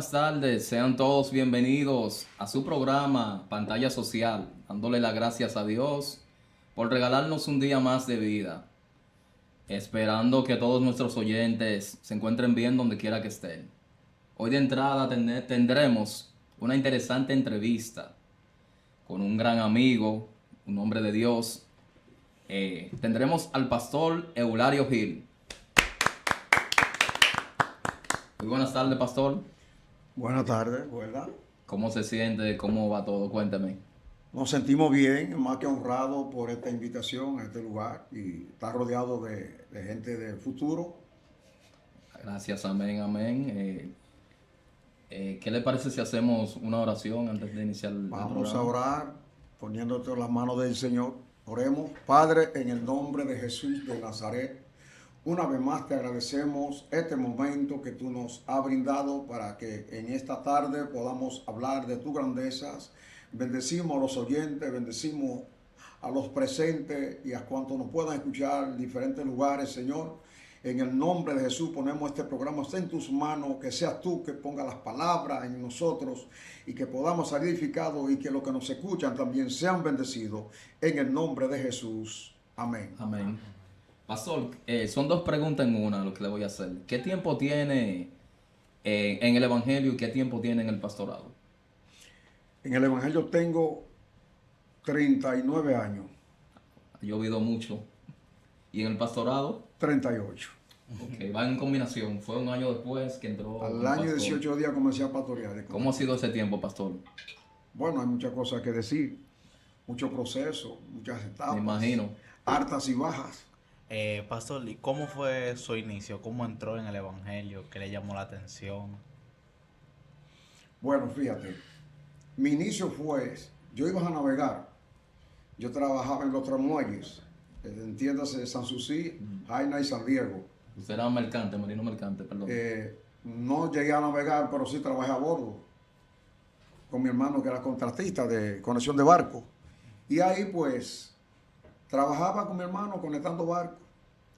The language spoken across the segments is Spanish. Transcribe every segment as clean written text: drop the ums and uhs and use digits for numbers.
buenas tardes, sean todos bienvenidos a su programa Pantalla Social, dándole las gracias a Dios por regalarnos un día más de vida, esperando que todos nuestros oyentes se encuentren bien donde quiera que estén. Hoy de entrada tendremos una interesante entrevista con un gran amigo, un hombre de Dios. Tendremos al pastor Eulario Gil. Muy buenas tardes, pastor. Buenas tardes, ¿verdad? ¿Cómo se siente? ¿Cómo va todo? Cuéntame. Nos sentimos bien, más que honrados por esta invitación a este lugar y estar rodeado de gente del futuro. Gracias, amén, amén. ¿Qué le parece si hacemos una oración antes de iniciar el Vamos a programa? orar poniéndote en las manos del Señor. Oremos. Padre, en el nombre de Jesús de Nazaret, una vez más te agradecemos este momento que tú nos has brindado para que en esta tarde podamos hablar de tus grandezas. Bendecimos a los oyentes, bendecimos a los presentes y a cuantos nos puedan escuchar en diferentes lugares, Señor. En el nombre de Jesús ponemos este programa en tus manos, que seas tú que ponga las palabras en nosotros y que podamos salir edificados y que los que nos escuchan también sean bendecidos. En el nombre de Jesús. Amén. Amén. Pastor, son dos preguntas en una lo que le voy a hacer. ¿Qué tiempo tiene en el Evangelio y qué tiempo tiene en el pastorado? En el Evangelio tengo 39 años. Ha llovido mucho. ¿Y en el pastorado? 38. Ok, va en combinación. Fue un año después que entró Al como año pastor. 18 días comencé a pastorear. ¿Cómo ha sido ese tiempo, pastor? Bueno, hay muchas cosas que decir, muchos procesos, muchas etapas, Me imagino. altas y bajas. Pastor, ¿y cómo fue su inicio? ¿Cómo entró en el Evangelio? ¿Qué le llamó la atención? Bueno, fíjate, mi inicio fue, yo iba a navegar, yo trabajaba en los tres muelles, entiéndase San Susi, Jaina y San Diego. Usted era mercante, marino mercante, perdón. No llegué a navegar, pero sí trabajé a bordo con mi hermano que era contratista de conexión de barco. Y ahí pues trabajaba con mi hermano conectando barcos.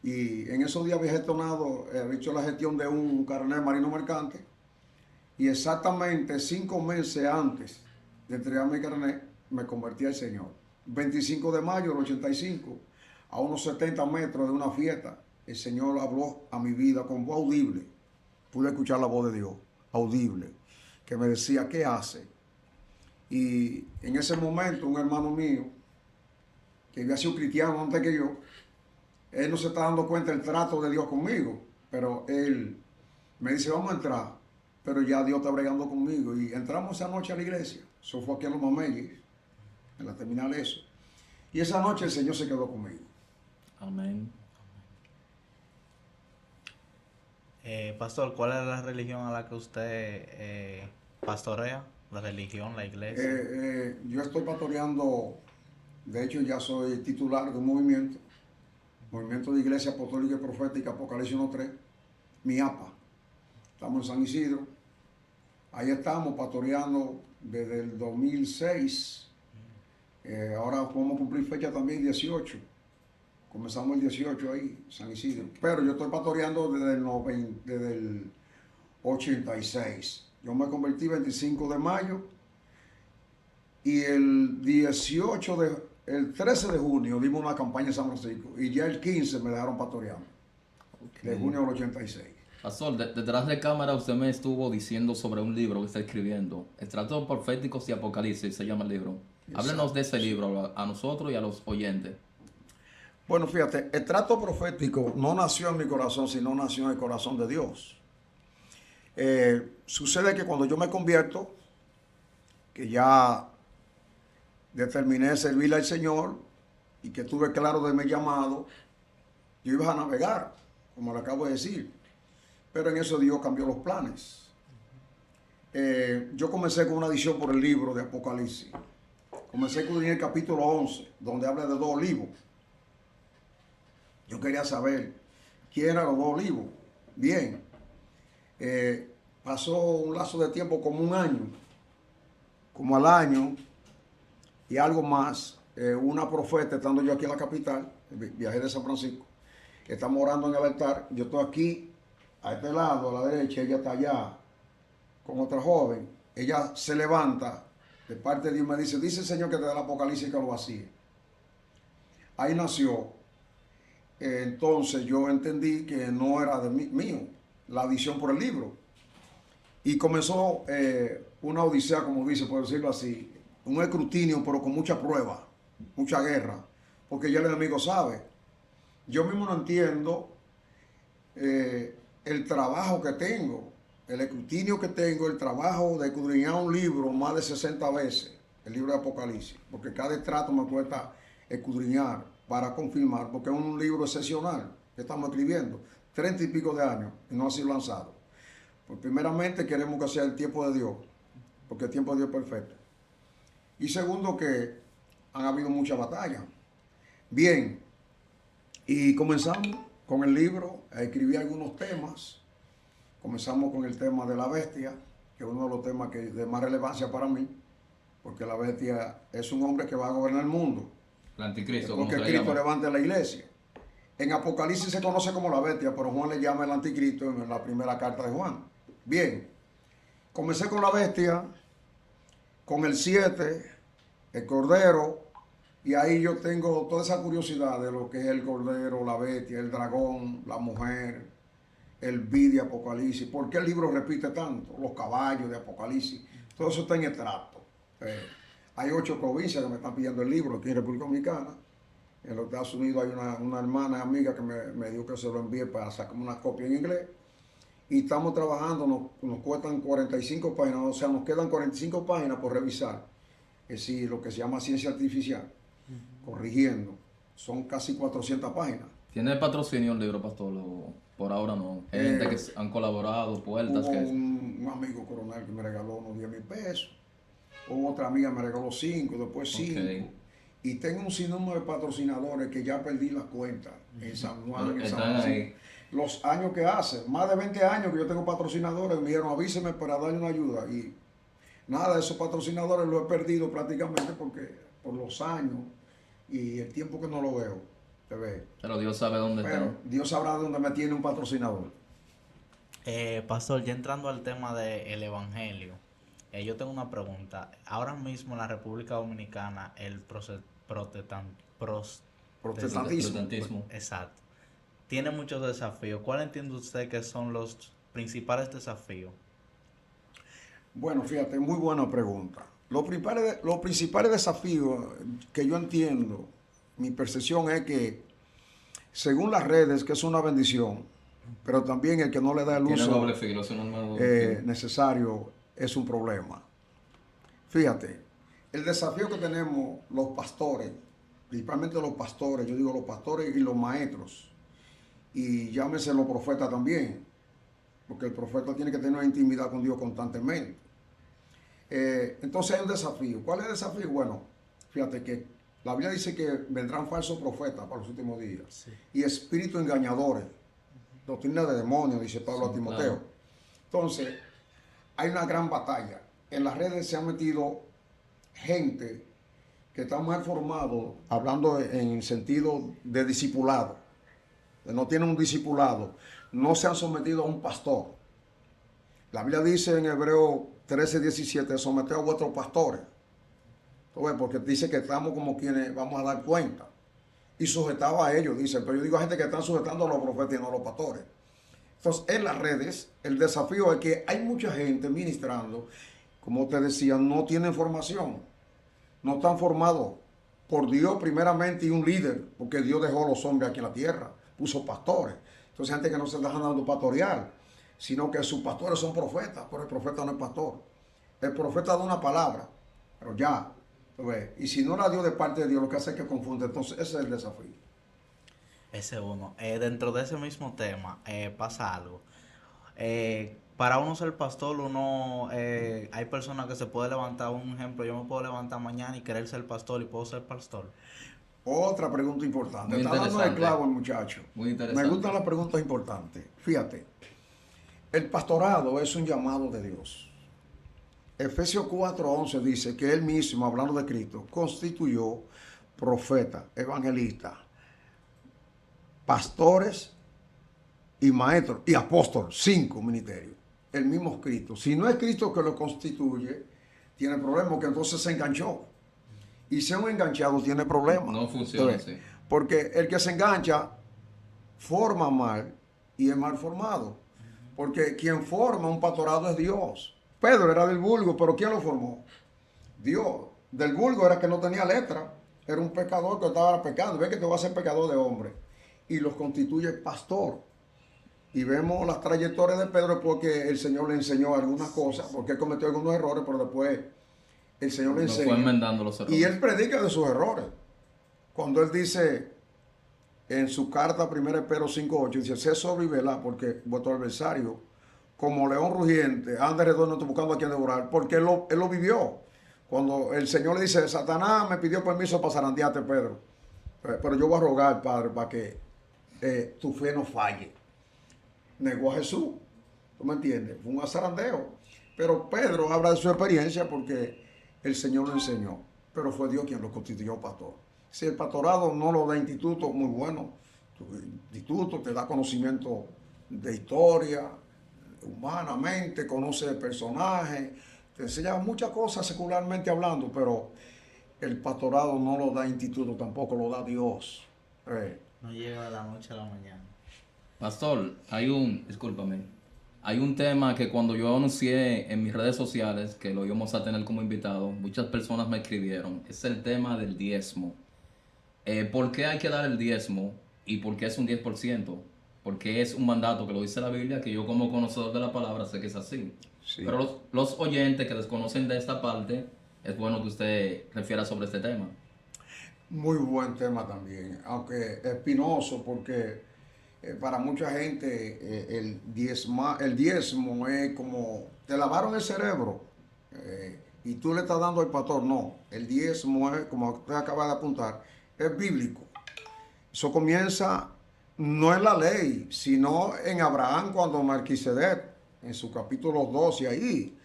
Y en esos días había gestionado, había hecho la gestión de un carnet marino mercante. Y exactamente 5 meses antes de entregar mi carnet, me convertí al Señor. 25 de mayo del 85, a unos 70 metros de una fiesta, el Señor habló a mi vida con voz audible. Pude escuchar la voz de Dios, audible, que me decía, ¿qué hace? Y en ese momento, un hermano mío, que había sido cristiano antes que yo, él no se está dando cuenta del trato de Dios conmigo, pero él me dice, vamos a entrar, pero ya Dios está bregando conmigo. Y entramos esa noche a la iglesia, eso fue aquí en Los Mameyes, en la terminal eso. Y esa noche el Señor se quedó conmigo. Amén. Pastor, ¿cuál es la religión a la que usted pastorea? ¿La religión, la iglesia? Yo estoy pastoreando, de hecho ya soy titular de un movimiento de Iglesia Apostólica y Profética Apocalipsis 1.3, MIAPA. Estamos en San Isidro. Ahí estamos pastoreando desde el 2006. Ahora vamos a cumplir fecha también 18. Comenzamos el 18 ahí, San Isidro. Pero yo estoy pastoreando desde el 86. Yo me convertí 25 de mayo y el 13 de junio dimos una campaña en San Francisco y ya el 15 me dejaron pastoreando. De junio del 86. Pastor, detrás de cámara usted me estuvo diciendo sobre un libro que está escribiendo. Estratos Proféticos y Apocalipsis se llama el libro. Háblenos de ese libro a nosotros y a los oyentes. Bueno, fíjate, el trato profético no nació en mi corazón, sino nació en el corazón de Dios. Sucede que cuando yo me convierto, que ya determiné servirle al Señor y que tuve claro de mi llamado, yo iba a navegar, como le acabo de decir. Pero en eso Dios cambió los planes. Yo comencé con una adición por el libro de Apocalipsis. Comencé con el capítulo 11, donde habla de 2 olivos. Yo quería saber quién eran los 2 olivos. Bien, pasó un lazo de tiempo como un año, como al año y algo más. Una profeta, estando yo aquí en la capital, viajé de San Francisco, estamos orando en el altar, yo estoy aquí, a este lado, a la derecha, ella está allá, con otra joven. Ella se levanta de parte de Dios y me dice el Señor que te da el Apocalipsis y que lo vacíe. Ahí nació. Entonces yo entendí que no era de mío la visión por el libro. Y comenzó una odisea, como dice, por decirlo así, un escrutinio, pero con mucha prueba, mucha guerra, porque ya el enemigo sabe. Yo mismo no entiendo el trabajo que tengo, el escrutinio que tengo, el trabajo de escudriñar un libro más de 60 veces, el libro de Apocalipsis, porque cada estrato me cuesta escudriñar para confirmar, porque es un libro excepcional que estamos escribiendo, 30 y pico de años y no ha sido lanzado. Pues primeramente queremos que sea el tiempo de Dios, porque el tiempo de Dios es perfecto. Y segundo, que han habido muchas batallas. Bien, y comenzamos con el libro a escribir algunos temas. Comenzamos con el tema de la bestia, que es uno de los temas de más relevancia para mí, porque la bestia es un hombre que va a gobernar el mundo. El anticristo, Porque Cristo levanta la iglesia. En Apocalipsis se conoce como la bestia, pero Juan le llama el anticristo en la primera carta de Juan. Bien, comencé con la bestia, con el 7, el cordero, y ahí yo tengo toda esa curiosidad de lo que es el cordero, la bestia, el dragón, la mujer, el vi de Apocalipsis. ¿Por qué el libro repite tanto? Los caballos de Apocalipsis. Todo eso está en extracto. Hay 8 provincias que me están pidiendo el libro aquí en República Dominicana. En los Estados Unidos hay una hermana amiga que me dijo que se lo envíe para sacarme una copia en inglés. Y estamos trabajando, nos cuestan 45 páginas, o sea, nos quedan 45 páginas por revisar. Es decir, lo que se llama ciencia artificial, corrigiendo. Son casi 400 páginas. ¿Tiene patrocinio el libro, pastor? Por ahora no. Hay gente que han colaborado, puertas. Hubo un amigo coronel que me regaló unos 10,000 pesos. Hubo otra amiga que me regaló 5, después 5. Okay. Y tengo un sinnúmero de patrocinadores que ya perdí la cuenta en San Juan, en San Francisco. Los años que hace, más de 20 años que yo tengo patrocinadores, me dijeron avíseme para darle una ayuda. Y nada de esos patrocinadores los he perdido prácticamente porque por los años y el tiempo que no lo veo. Te ve. Pero Dios sabe dónde está. Dios sabrá dónde me tiene un patrocinador. Pastor, ya entrando al tema del evangelio, yo tengo una pregunta. Ahora mismo en la República Dominicana el protestantismo, exacto, tiene muchos desafíos. ¿Cuál entiende usted que son los principales desafíos? Bueno, fíjate, muy buena pregunta. Los principales desafíos que yo entiendo, mi percepción es que, según las redes, que es una bendición, pero también el que no le da el uso necesario es un problema. Fíjate, el desafío que tenemos los pastores, principalmente los pastores, yo digo los pastores y los maestros, y llámese los profetas también, porque el profeta tiene que tener una intimidad con Dios constantemente. Entonces hay un desafío. ¿Cuál es el desafío? Bueno, fíjate que la Biblia dice que vendrán falsos profetas para los últimos días, sí, y espíritus engañadores, doctrina de demonios, dice Pablo a Timoteo. Claro. Entonces, hay una gran batalla. En las redes se han metido gente que está mal formado, hablando en el sentido de discipulado. No tienen un discipulado, no se han sometido a un pastor. La Biblia dice en Hebreo 13:17, someteos a vuestros pastores. Porque dice que estamos como quienes vamos a dar cuenta. Y sujetaba a ellos, dice. Pero yo digo a gente que están sujetando a los profetas y no a los pastores. Entonces, en las redes, el desafío es que hay mucha gente ministrando, como te decía, no tienen formación. No están formados por Dios primeramente y un líder, porque Dios dejó a los hombres aquí en la tierra, puso pastores. Entonces, gente que no se está dando pastorear, sino que sus pastores son profetas, pero el profeta no es pastor. El profeta da una palabra, pero ya. Y si no la dio de parte de Dios, lo que hace es que confunde. Entonces, ese es el desafío. Ese uno. Dentro de ese mismo tema, pasa algo. Para uno ser pastor, hay personas que se puede levantar, un ejemplo, yo me puedo levantar mañana y querer ser pastor y puedo ser pastor. Otra pregunta importante. Está dando el clavo el muchacho. Muy interesante. Me gustan las preguntas importantes. Fíjate, el pastorado es un llamado de Dios. Efesios 4:11 dice que él mismo, hablando de Cristo, constituyó profeta, evangelista, pastores y maestros y apóstoles, 5 ministerios. el mismo Cristo. Si no es Cristo que lo constituye, tiene problemas, porque entonces se enganchó. Y ser un enganchado tiene problemas. No funciona Entonces, así. porque el que se engancha forma mal y es mal formado. Porque quien forma un pastorado es Dios. Pedro era del vulgo, pero ¿quién lo formó? Dios. Del vulgo era que no tenía letra. Era un pecador que estaba pecando. Ve que te va a ser pecador de hombre. Y los constituye pastor. Y vemos las trayectorias de Pedro porque el Señor le enseñó algunas cosas, porque él cometió algunos errores, pero después el Señor le Lo fue enseña. enmendando los errores. Y él predica de sus errores. Cuando él dice en su carta 1 Pedro 5:8, dice, sé sobre y velad, porque vuestro adversario, como león rugiente, anda alrededor buscando a quien devorar, porque él lo vivió. Cuando el Señor le dice, Satanás me pidió permiso para zarandearte, Pedro, pero yo voy a rogar, Padre, para que tu fe no falle. Negó a Jesús, ¿tú me entiendes? Fue un zarandeo. Pero Pedro habla de su experiencia porque el Señor lo enseñó, pero fue Dios quien lo constituyó pastor. Si el pastorado no lo da instituto, muy bueno. Tu instituto te da conocimiento de historia, humanamente, conoce el personaje, te enseña muchas cosas secularmente hablando, pero el pastorado no lo da instituto, tampoco lo da Dios. No llega de la noche a la mañana. Pastor, discúlpame, hay un tema que cuando yo anuncié en mis redes sociales que lo íbamos a tener como invitado, muchas personas me escribieron, es el tema del diezmo. ¿Por qué hay que dar el diezmo y por qué es un 10%? Porque es un mandato que lo dice la Biblia, que yo como conocedor de la palabra sé que es así. Sí. Pero los oyentes que desconocen de esta parte, es bueno que usted refiera sobre este tema. Muy buen tema también, aunque espinoso porque para mucha gente el diezmo es como te lavaron el cerebro y tú le estás dando al pastor. No, el diezmo es, como usted acaba de apuntar, es bíblico. Eso comienza no en la ley, sino en Abraham cuando Melquisedec, en su capítulo 12 ahí,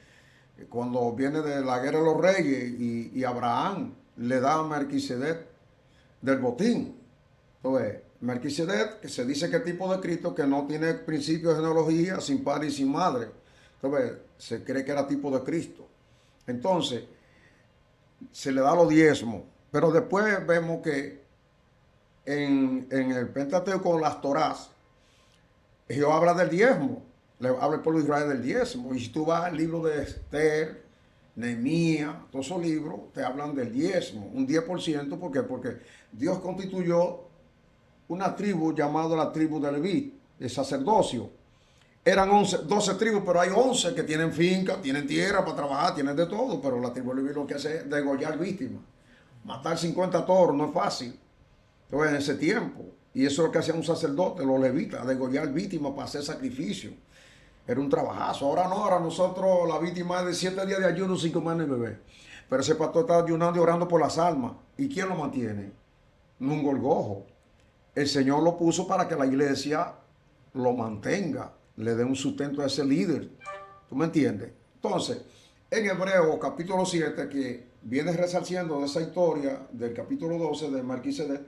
cuando viene de la guerra de los reyes y Abraham le da a Melquisedec del botín. Entonces, Melquisedec, que se dice que es tipo de Cristo, que no tiene principio de genealogía, sin padre y sin madre. Entonces, se cree que era tipo de Cristo. Entonces, se le da los diezmos. Pero después vemos que en el Pentateuco, las Torás, Jehová habla del diezmo. Le habla al pueblo de Israel del diezmo. Y si tú vas al libro de Esther, Nehemías, todos esos libros te hablan del diezmo, un 10%, ¿por qué? Porque Dios constituyó una tribu llamada la tribu de Leví, el sacerdocio. Eran 12 tribus, pero hay 11 que tienen finca, tienen tierra para trabajar, tienen de todo, pero la tribu de Leví lo que hace es degollar víctimas. Matar 50 toros no es fácil. Entonces, en ese tiempo, y eso es lo que hacía un sacerdote, los levitas, degollar víctimas para hacer sacrificio. Era un trabajazo. Ahora no, ahora nosotros, la víctima es de 7 días de ayuno sin comer ni beber. Pero ese pastor está ayunando y orando por las almas. ¿Y quién lo mantiene? No un gorgojo. El Señor lo puso para que la iglesia lo mantenga, le dé un sustento a ese líder. ¿Tú me entiendes? Entonces, en Hebreos capítulo 7, que viene resarciendo de esa historia del capítulo 12 de Melquisedec,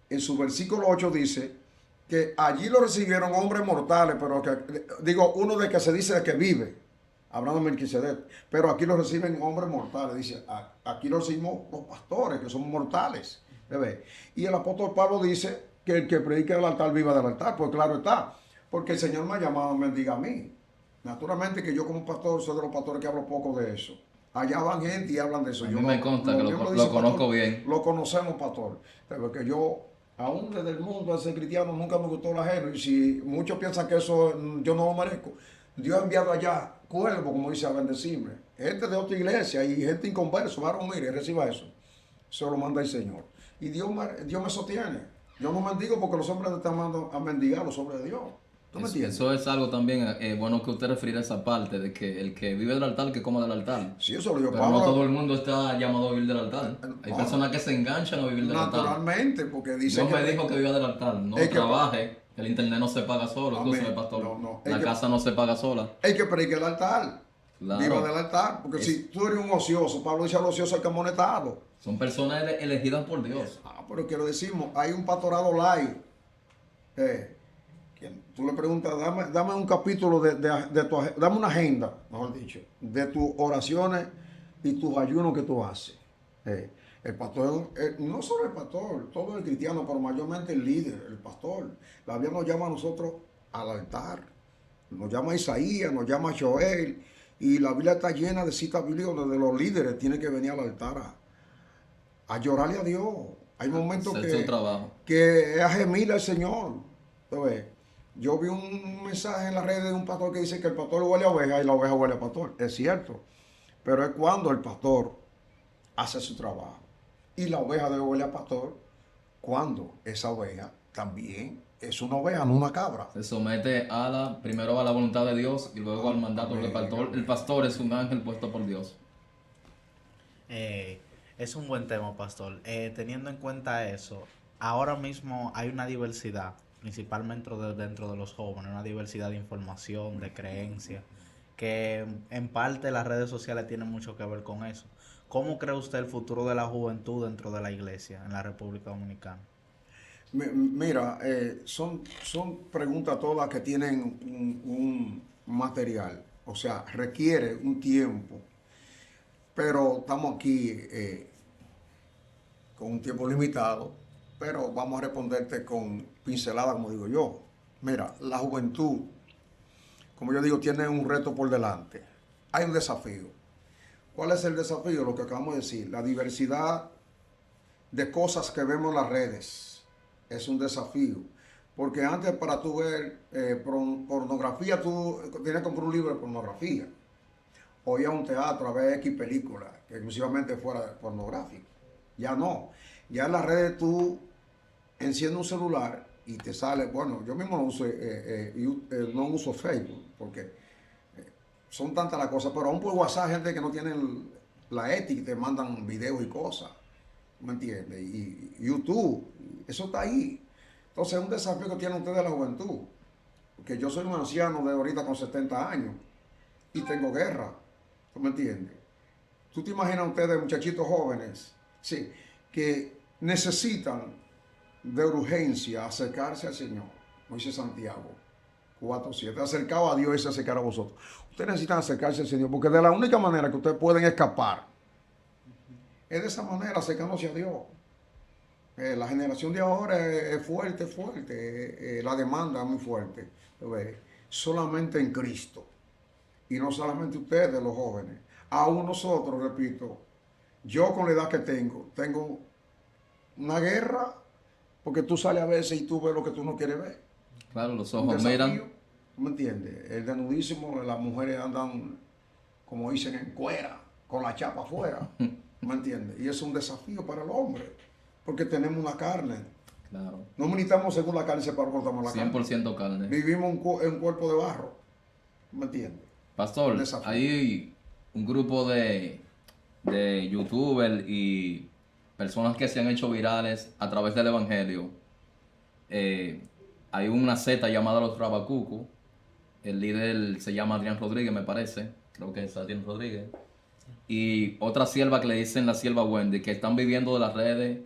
en su versículo 8 dice que allí lo recibieron hombres mortales, pero que, digo, uno de que se dice de que vive, hablando de Melquisedec, pero aquí lo reciben hombres mortales, dice, aquí lo recibimos los pastores, que son mortales. ¿Ve? Y el apóstol Pablo dice que el que predica del altar viva del altar, pues claro está, porque el Señor me ha llamado a mendigar a mí. Naturalmente que yo como pastor soy de los pastores que hablo poco de eso. Allá van gente y hablan de eso. A mí me consta que lo dice, conozco pastor, bien. Lo conocemos, pastor. Porque yo, aún desde el mundo de ser cristiano, nunca me gustó el ajeno. Y si muchos piensan que eso yo no lo merezco, Dios ha enviado allá cuervos, como dice, a bendecirme. Gente de otra iglesia y gente inconverso, varón, mire, reciba eso. Eso lo manda el Señor. Y Dios me sostiene. Yo no mendigo porque los hombres están mandando a mendigar los hombres de Dios. ¿Tú me entiendes? Eso es algo también bueno que usted refiere a esa parte, de que el que vive del altar, que coma del altar. Sí, eso lo digo, Pero Pablo. no todo el mundo está llamado a vivir del altar. Hay No. personas que se enganchan a vivir del altar. Naturalmente, porque dice Dios me dijo que viva del altar, no Es que- trabaje, el internet no se paga solo, Amén. escúchame, pastor. No. La casa no se paga sola. hay que predicar el altar. Claro. Viva del altar. Porque si tú eres un ocioso, Pablo dice al ocioso hay que amonestarlo. Son personas elegidas por Dios. Pero quiero decir, hay un pastorado light. Que tú me preguntas, dame un capítulo dame una agenda, mejor dicho, de tus oraciones y tus ayunos que tú haces. El pastor, no solo el pastor, todo el cristiano, pero mayormente el líder, el pastor. La Biblia nos llama a nosotros al altar. Nos llama a Isaías, nos llama a Joel. Y la Biblia está llena de citas bíblicas donde los líderes tienen que venir al altar a llorarle a Dios. Hay momentos Hacer su trabajo. que es a gemirle al Señor. ¿Sabes? Yo vi un mensaje en las redes de un pastor que dice que el pastor huele a oveja y la oveja huele a pastor. Es cierto. Pero es cuando el pastor hace su trabajo. Y la oveja debe huele a pastor cuando esa oveja también es una oveja, no una cabra. Se somete primero a la voluntad de Dios y luego al mandato del pastor. El pastor es un ángel puesto por Dios. Es un buen tema, pastor. Teniendo en cuenta eso, ahora mismo hay una diversidad, principalmente dentro de los jóvenes, una diversidad de información, de creencias, que en parte las redes sociales tienen mucho que ver con eso. ¿Cómo cree usted el futuro de la juventud dentro de la iglesia en la República Dominicana? Mira, son preguntas todas que tienen un material, o sea, requiere un tiempo, pero estamos aquí con un tiempo limitado, pero vamos a responderte con pincelada, como digo yo. Mira, la juventud, como yo digo, tiene un reto por delante. Hay un desafío. ¿Cuál es el desafío? Lo que acabamos de decir, la diversidad de cosas que vemos en las redes es un desafío. Porque antes para tú ver pornografía, tú tenías que comprar un libro de pornografía. O ir a un teatro a ver X película, que exclusivamente fuera pornográfico. Ya no. Ya en las redes tú enciendes un celular y te sale, bueno, yo mismo no uso Facebook, porque son tantas las cosas, pero aún por WhatsApp hay gente que no tiene la ética y te mandan videos y cosas, ¿me entiendes? Y YouTube, eso está ahí. Entonces es un desafío que tienen ustedes la juventud, porque yo soy un anciano de ahorita con 70 años y tengo guerra, ¿tú me entiendes? ¿Tú te imaginas ustedes, muchachitos jóvenes, sí, que necesitan de urgencia acercarse al Señor? Como dice Santiago 4:7, acercado a Dios y se acercará a vosotros. Ustedes necesitan acercarse al Señor, porque de la única manera que ustedes pueden escapar es de esa manera, acercándose a Dios. La generación de ahora es fuerte, la demanda es muy fuerte. Solamente en Cristo. Y no solamente ustedes, los jóvenes. Aún nosotros, repito, yo con la edad que tengo una guerra, porque tú sales a veces y tú ves lo que tú no quieres ver. Claro, los Un ojos desafío, miran. ¿tú me entiendes? El desnudismo, las mujeres andan, como dicen, en cuera, con la chapa afuera, ¿me entiendes? Y es un desafío para el hombre, porque tenemos una carne. Claro. No militamos según la carne, separamos cortamos la carne. 100% carne. Vivimos en un cuerpo de barro, ¿me entiendes? Pastor, Desafío. hay un grupo de youtubers y personas que se han hecho virales a través del evangelio. Hay una secta llamada los Rabacucu. El líder se llama Adrián Rodríguez, me parece. Creo que es Adrián Rodríguez. Y otra sierva que le dicen la sierva Wendy, que están viviendo de las redes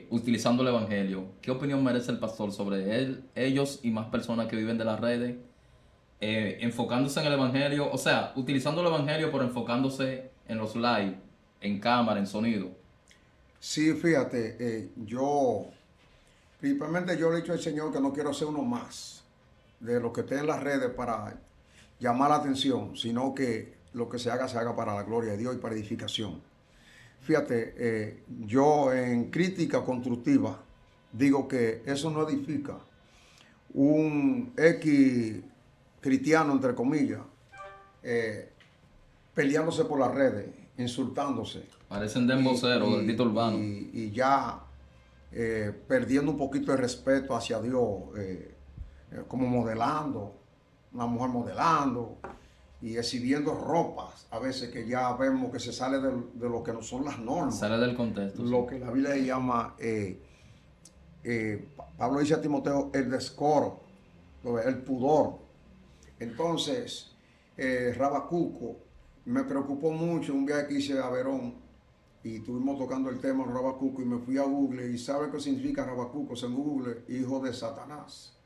utilizando el evangelio. ¿Qué opinión merece el pastor sobre ellos y más personas que viven de las redes? Enfocándose en el evangelio, o sea, utilizando el evangelio pero enfocándose en los live, en cámara, en sonido. Sí, fíjate, principalmente yo le he dicho al Señor que no quiero ser uno más de los que estén en las redes para llamar la atención, sino que lo que se haga para la gloria de Dios y para edificación. Fíjate, yo en crítica constructiva digo que eso no edifica. Un X cristiano, entre comillas, peleándose por las redes, insultándose. Parecen de emboceros del grito urbano. Y ya perdiendo un poquito de respeto hacia Dios, como modelando, una mujer modelando y exhibiendo ropas, a veces que ya vemos que se sale de lo que no son las normas. Sale del contexto. Lo que la Biblia llama, Pablo dice a Timoteo, el descoro, el pudor. Entonces, Rabacuco, me preocupó mucho un viaje que hice a Verón y estuvimos tocando el tema de Rabacuco y me fui a Google y ¿sabe qué significa Rabacuco? En Google, hijo de Satanás.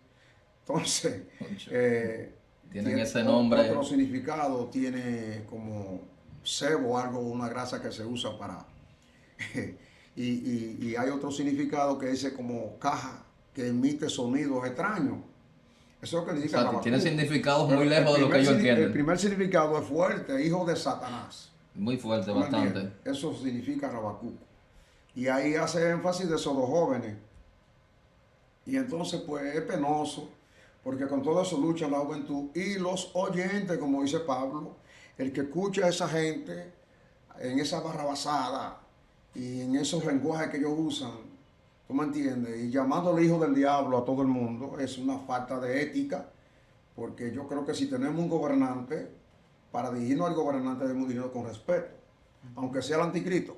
Entonces, Concho. eh, Tienen ese o- nombre. otro significado, tiene como sebo, algo, una grasa que se usa para... y hay otro significado que dice como caja que emite sonidos extraños. Eso es lo que O significa sea, tiene Habacuc. significados Pero muy lejos de lo que ellos el entienden. primer significado es fuerte, hijo de Satanás. Muy fuerte, ¿Tú me bastante. entiendes? Eso significa Habacuc. Y ahí hace énfasis de esos dos jóvenes. Y entonces, pues es penoso, porque con todo eso luchan la juventud y los oyentes, como dice Pablo, el que escucha a esa gente en esa barrabasada y en esos lenguajes que ellos usan, ¿tú me entiendes? Y llamándole hijo del diablo a todo el mundo, es una falta de ética, porque yo creo que si tenemos un gobernante, para dirigirnos al gobernante debemos dirigirnos con respeto, aunque sea el anticristo,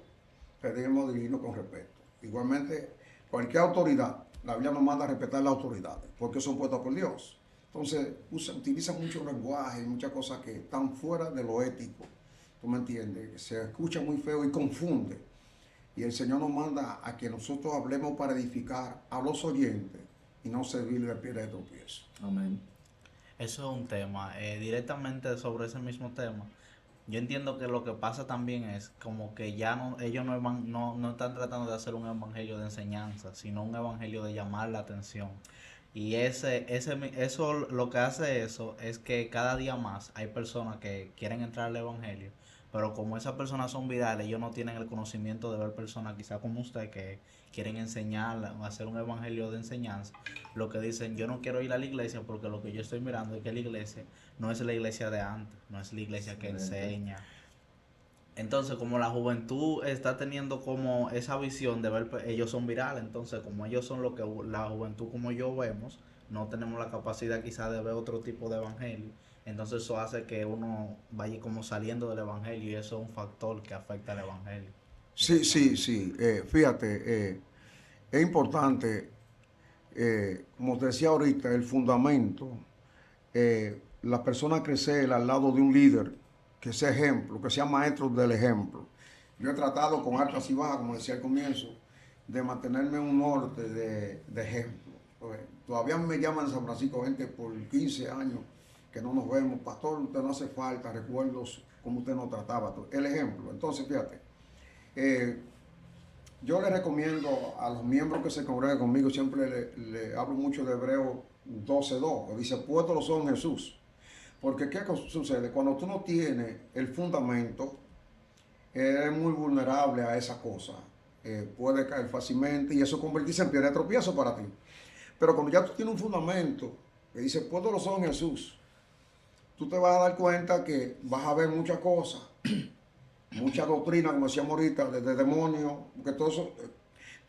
debemos dirigirnos con respeto. Igualmente, cualquier autoridad, la Biblia nos manda a respetar las autoridades, porque son puestas por Dios. Entonces, utilizan mucho lenguaje, muchas cosas que están fuera de lo ético. ¿Tú me entiendes? Se escucha muy feo y confunde. Y el Señor nos manda a que nosotros hablemos para edificar a los oyentes y no servirle de piedra de tropiezo. Amén. Eso es un tema. Directamente sobre ese mismo tema, yo entiendo que lo que pasa también es como que ya no, ellos no están tratando de hacer un evangelio de enseñanza, sino un evangelio de llamar la atención. Y eso lo que hace eso es que cada día más hay personas que quieren entrar al evangelio, pero como esas personas son virales, ellos no tienen el conocimiento de ver personas quizá como usted que quieren enseñar, hacer un evangelio de enseñanza. Lo que dicen, yo no quiero ir a la iglesia porque lo que yo estoy mirando es que la iglesia no es la iglesia de antes, no es la iglesia que Excelente. enseña. Entonces, como la juventud está teniendo como esa visión de ver, pues, ellos son virales, entonces como ellos son lo que la juventud como yo vemos, no tenemos la capacidad quizás de ver otro tipo de evangelio. Entonces eso hace que uno vaya como saliendo del evangelio y eso es un factor que afecta al evangelio. Sí, sí, sí. Fíjate, es importante, como te decía ahorita, el fundamento, la persona crecer al lado de un líder que sea ejemplo, que sea maestro del ejemplo. Yo he tratado con altas y bajas, como decía al comienzo, de mantenerme en un norte de ejemplo. Todavía me llaman en San Francisco gente por 15 años que no nos vemos. Pastor, usted no hace falta, recuerdos como usted nos trataba. El ejemplo. Entonces, fíjate, eh, yo le recomiendo a los miembros que se congregan conmigo, siempre le hablo mucho de Hebreos 12:2, que dice, puestos los ojos en Jesús. Porque ¿qué sucede? Cuando tú no tienes el fundamento, eres muy vulnerable a esa cosa. Puede caer fácilmente y eso convertirse en piedra de tropiezo para ti. Pero cuando ya tú tienes un fundamento que dice, puestos los ojos en Jesús, tú te vas a dar cuenta que vas a ver muchas cosas, mucha doctrina, como decíamos ahorita, de demonios, porque todo eso,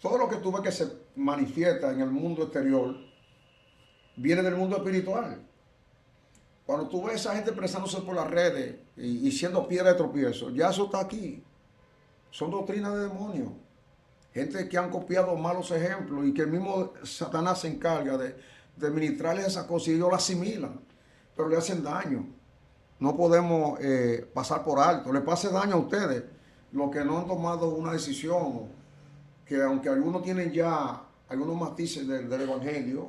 todo lo que tú ves que se manifiesta en el mundo exterior, viene del mundo espiritual. Cuando tú ves a esa gente expresándose por las redes y siendo piedra de tropiezo, ya eso está aquí. Son doctrinas de demonios. Gente que han copiado malos ejemplos y que el mismo Satanás se encarga de ministrarles esas cosas y ellos las asimilan, pero le hacen daño. No podemos pasar por alto. Le pase daño a ustedes, los que no han tomado una decisión, que aunque algunos tienen ya algunos matices del Evangelio,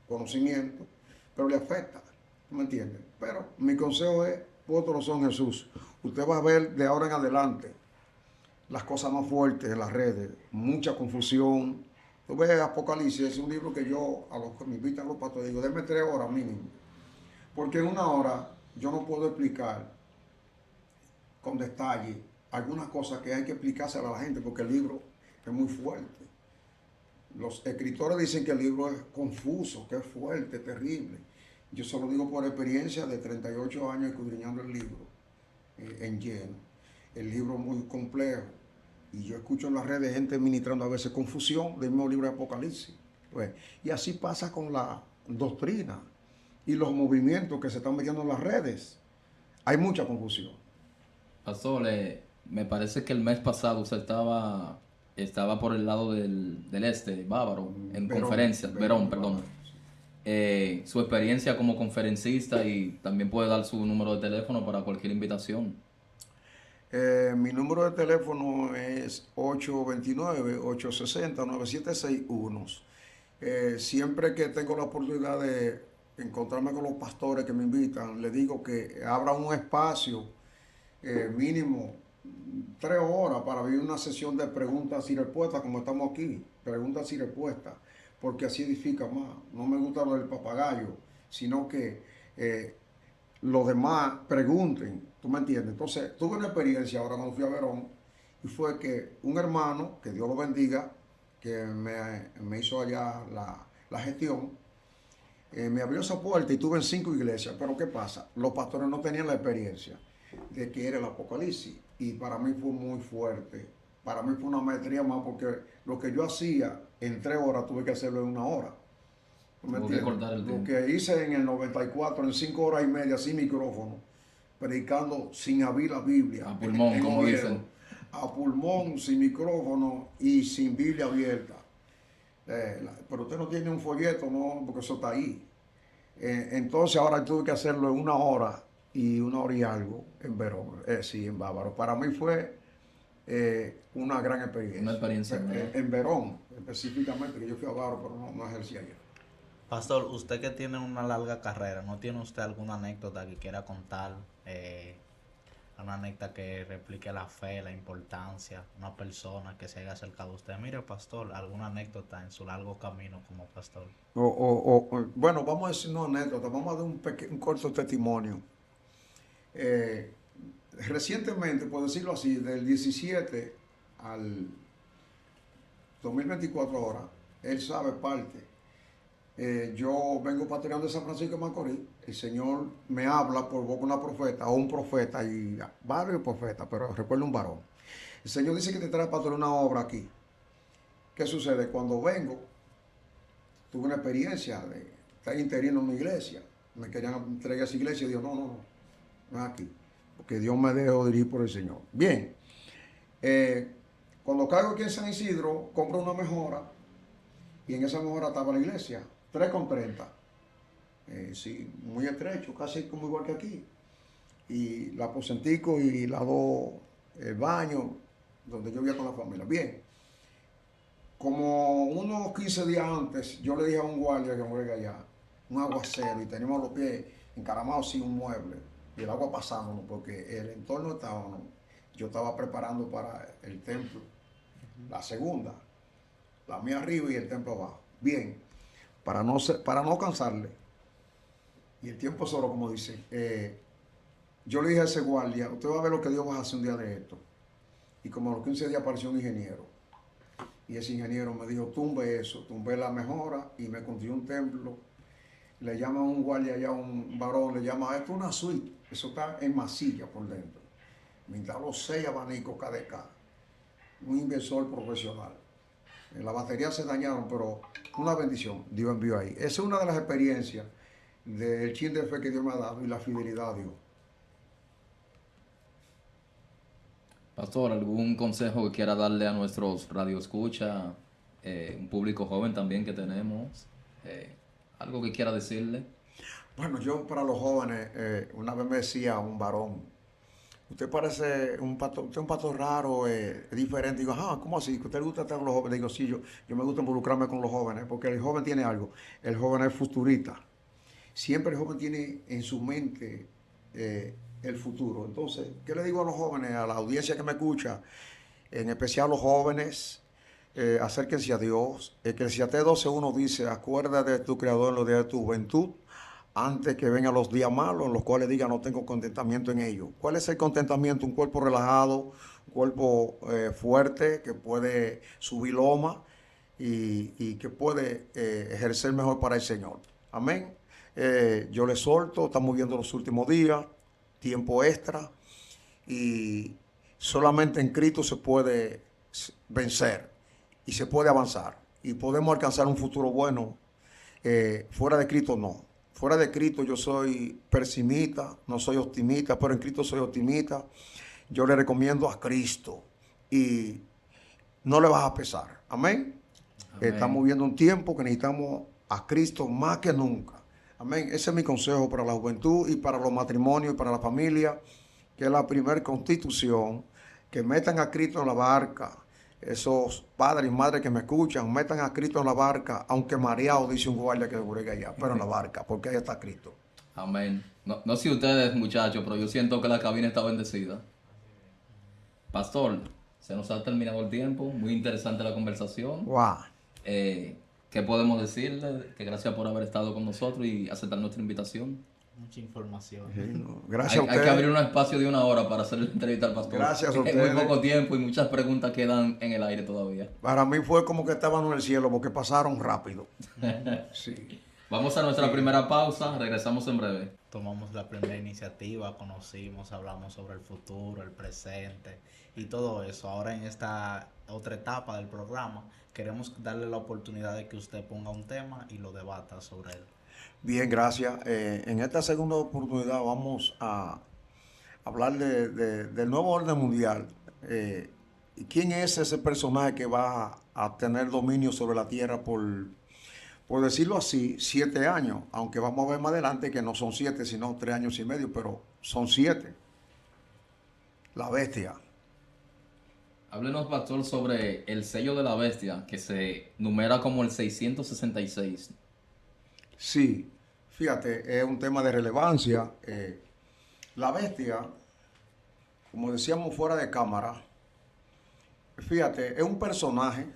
conocimiento, pero le afecta. ¿Tú me entiendes? Pero mi consejo es, puestos los ojos en Jesús. Usted va a ver de ahora en adelante las cosas más fuertes en las redes, mucha confusión. Tú ves Apocalipsis, es un libro que yo, a los que me invitan los pastores, digo, denme 3 horas mínimo. Porque en 1 hora yo no puedo explicar con detalle algunas cosas que hay que explicárselo a la gente, porque el libro es muy fuerte. Los escritores dicen que el libro es confuso, que es fuerte, terrible. Yo se lo digo por experiencia de 38 años escudriñando el libro en lleno. El libro es muy complejo. Y yo escucho en las redes gente ministrando a veces confusión del mismo libro de Apocalipsis. Pues, y así pasa con la doctrina y los movimientos que se están metiendo en las redes. Hay mucha confusión. Pastor, me parece que el mes pasado usted estaba por el lado del este, Bávaro, en Verón, conferencias, Verón, perdón. Bávaro. Su experiencia como conferencista y también puede dar su número de teléfono para cualquier invitación. Mi número de teléfono es 829-860-9761. Siempre que tengo la oportunidad de encontrarme con los pastores que me invitan, les digo que abra un espacio mínimo 3 horas para abrir una sesión de preguntas y respuestas como estamos aquí, preguntas y respuestas, porque así edifica más. No me gusta lo del papagayo, sino que los demás pregunten, ¿tú me entiendes? Entonces, tuve una experiencia ahora cuando fui a Verón, y fue que un hermano, que Dios lo bendiga, que me hizo allá la gestión, me abrió esa puerta y tuve en 5 iglesias. Pero ¿qué pasa? Los pastores no tenían la experiencia de que era el Apocalipsis, y para mí fue muy fuerte. Para mí fue una maestría más, porque lo que yo hacía en 3 horas tuve que hacerlo en 1 hora. ¿Me Tuvo que entiendes? cortar el Lo tiempo. que hice en el 94, en 5 horas y media, sin micrófono, predicando sin abrir la Biblia. A pulmón, en como Oviedo, dicen. a pulmón, sin micrófono y sin Biblia abierta. Pero usted no tiene un folleto, no, porque eso está ahí. Entonces ahora tuve que hacerlo en 1 hora y 1 hora y algo en Verón, sí, en Bávaro. Para mí fue una gran experiencia. Una experiencia nueva. En Verón, específicamente, que yo fui a Bávaro, pero no ejercí allá. Pastor, usted que tiene una larga carrera, ¿no tiene usted alguna anécdota que quiera contar? Una anécdota que replique la fe, la importancia, una persona que se haya acercado a usted. Mire, pastor, alguna anécdota en su largo camino como pastor. Bueno, vamos a decir una anécdota, vamos a dar un corto testimonio. Recientemente, por decirlo así, del 17 al 2024 horas, él sabe parte. Yo vengo pastoreando de San Francisco de Macorís. El Señor me habla por boca de una profeta o un profeta, y varios profetas, pero recuerdo un varón. El Señor dice que te trae pastorear una obra aquí. ¿Qué sucede? Cuando vengo, tuve una experiencia de estar interino en una iglesia. Me querían entregar a esa iglesia y Dios, no es aquí, porque Dios me dejó dirigir por el Señor. Bien, cuando caigo aquí en San Isidro, compro una mejora, y en esa mejora estaba la iglesia, 3,30. Sí, muy estrecho, casi como igual que aquí. Y la aposentico y la dos, el baño, donde yo vivía con la familia. Bien, como unos 15 días antes, yo le dije a un guardia que me allá, un aguacero, y teníamos los pies encaramados sin un mueble, y el agua pasándonos, porque el entorno estaba, ¿no? Yo estaba preparando para el templo, la segunda, la mía arriba y el templo abajo. Bien, para no cansarle, y el tiempo solo, como dicen, yo le dije a ese guardia, usted va a ver lo que Dios va a hacer un día de esto. Y como a los 15 días apareció un ingeniero. Y ese ingeniero me dijo, tumbe eso, tumbé la mejora y me construyó un templo. Le llama a un guardia allá, un varón, le llama, esto es una suite. Eso está en masilla por dentro. Me instaló 6 abanicos KDK. Un inversor profesional. Las baterías se dañaron, pero una bendición Dios envió ahí. Esa es una de las experiencias del chin de fe que Dios me ha dado y la fidelidad a Dios. Pastor, ¿algún consejo que quiera darle a nuestros radioescucha, un público joven también que tenemos? ¿Algo que quiera decirle? Bueno, yo para los jóvenes, una vez me decía un varón, usted parece un pastor, usted es un pastor raro, diferente. Digo, ¿cómo así? ¿Que usted le gusta estar con los jóvenes? Digo, sí, yo me gusta involucrarme con los jóvenes, porque el joven tiene algo, el joven es futurista. Siempre el joven tiene en su mente el futuro. Entonces, ¿qué le digo a los jóvenes, a la audiencia que me escucha, en especial a los jóvenes? Acérquense a Dios. Eclesiastés 12:1 dice, acuérdate de tu Creador en los días de tu juventud, antes que vengan los días malos, en los cuales diga no tengo contentamiento en ellos. ¿Cuál es el contentamiento? Un cuerpo relajado, un cuerpo fuerte, que puede subir loma y que puede ejercer mejor para el Señor. Amén. Yo le solto, estamos viendo los últimos días, tiempo extra, y solamente en Cristo se puede vencer y se puede avanzar y podemos alcanzar un futuro bueno. Fuera de Cristo no. Fuera de Cristo yo soy pesimista, no soy optimista, pero en Cristo soy optimista. Yo le recomiendo a Cristo y no le vas a pesar. Amén. Amén. Estamos viviendo un tiempo que necesitamos a Cristo más que nunca. Amén. Ese es mi consejo para la juventud y para los matrimonios y para la familia, que es la primera constitución, que metan a Cristo en la barca, esos padres y madres que me escuchan, metan a Cristo en la barca, aunque mareado, dice un guardia que brega allá, pero en la barca, porque ahí está Cristo. Amén. No, no sé ustedes, muchachos, pero yo siento que la cabina está bendecida. Pastor, se nos ha terminado el tiempo. Muy interesante la conversación. Wow. ¿Qué podemos decirle? Que gracias por haber estado con nosotros y aceptar nuestra invitación. Mucha información. Sí, no, gracias a Hay ustedes. que abrir un espacio de 1 hora para hacer la entrevista al pastor. Gracias a En muy ustedes. poco tiempo y muchas preguntas quedan en el aire todavía. Para mí fue como que estaban en el cielo, porque pasaron rápido. Sí. Vamos a nuestra primera pausa. Regresamos en breve. Tomamos la primera iniciativa, conocimos, hablamos sobre el futuro, el presente y todo eso. Ahora en esta otra etapa del programa queremos darle la oportunidad de que usted ponga un tema y lo debata sobre él. Bien, gracias. En esta segunda oportunidad vamos a hablar del nuevo orden mundial. ¿Y quién es ese personaje que va a tener dominio sobre la tierra por decirlo así, 7 años? Aunque vamos a ver más adelante que no son 7, sino 3 años y medio, pero son 7. La bestia. Háblenos, pastor, sobre el sello de la bestia, que se numera como el 666. Sí, fíjate, es un tema de relevancia. La bestia, como decíamos fuera de cámara, fíjate, es un personaje.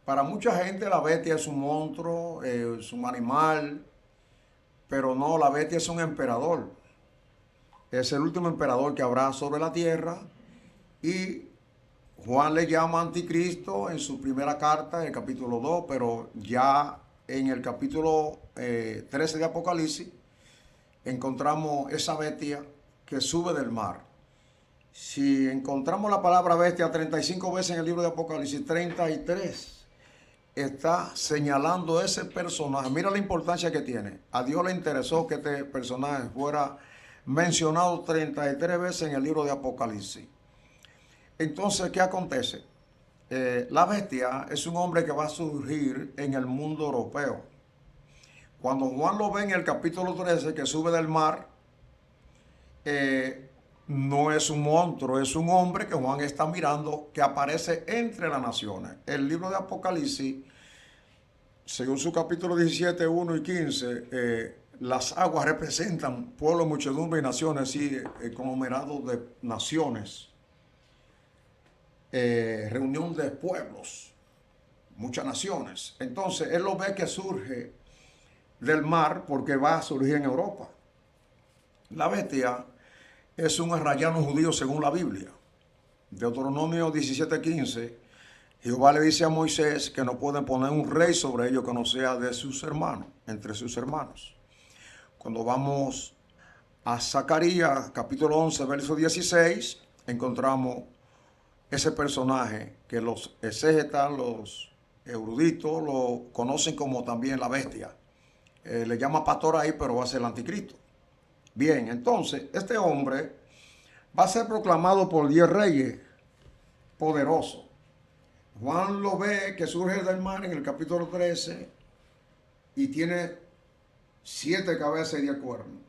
Para mucha gente la bestia es un monstruo, es un animal, pero no, la bestia es un emperador. Es el último emperador que habrá sobre la tierra y Juan le llama anticristo en su primera carta, en el capítulo 2, pero ya en el capítulo 13 de Apocalipsis encontramos esa bestia que sube del mar. Si encontramos la palabra bestia 35 veces en el libro de Apocalipsis, 33 está señalando ese personaje. Mira la importancia que tiene. A Dios le interesó que este personaje fuera mencionado 33 veces en el libro de Apocalipsis. Entonces, ¿qué acontece? La bestia es un hombre que va a surgir en el mundo europeo. Cuando Juan lo ve en el capítulo 13, que sube del mar, no es un monstruo, es un hombre que Juan está mirando que aparece entre las naciones. El libro de Apocalipsis, según su capítulo 17, 1 y 15, las aguas representan pueblo, muchedumbre y naciones, así, conglomerado de naciones. Reunión de pueblos, muchas naciones. Entonces, él lo ve que surge del mar porque va a surgir en Europa. La bestia es un arrayano judío según la Biblia. Deuteronomio 17:15, Jehová le dice a Moisés que no pueden poner un rey sobre ellos que no sea de sus hermanos, entre sus hermanos. Cuando vamos a Zacarías, capítulo 11, verso 16, encontramos ese personaje que los exégetas, los eruditos, lo conocen como también la bestia. Le llama pastor ahí, pero va a ser el anticristo. Bien, entonces, este hombre va a ser proclamado por 10 reyes poderosos. Juan lo ve que surge del mar en el capítulo 13 y tiene 7 cabezas y 10 cuernos.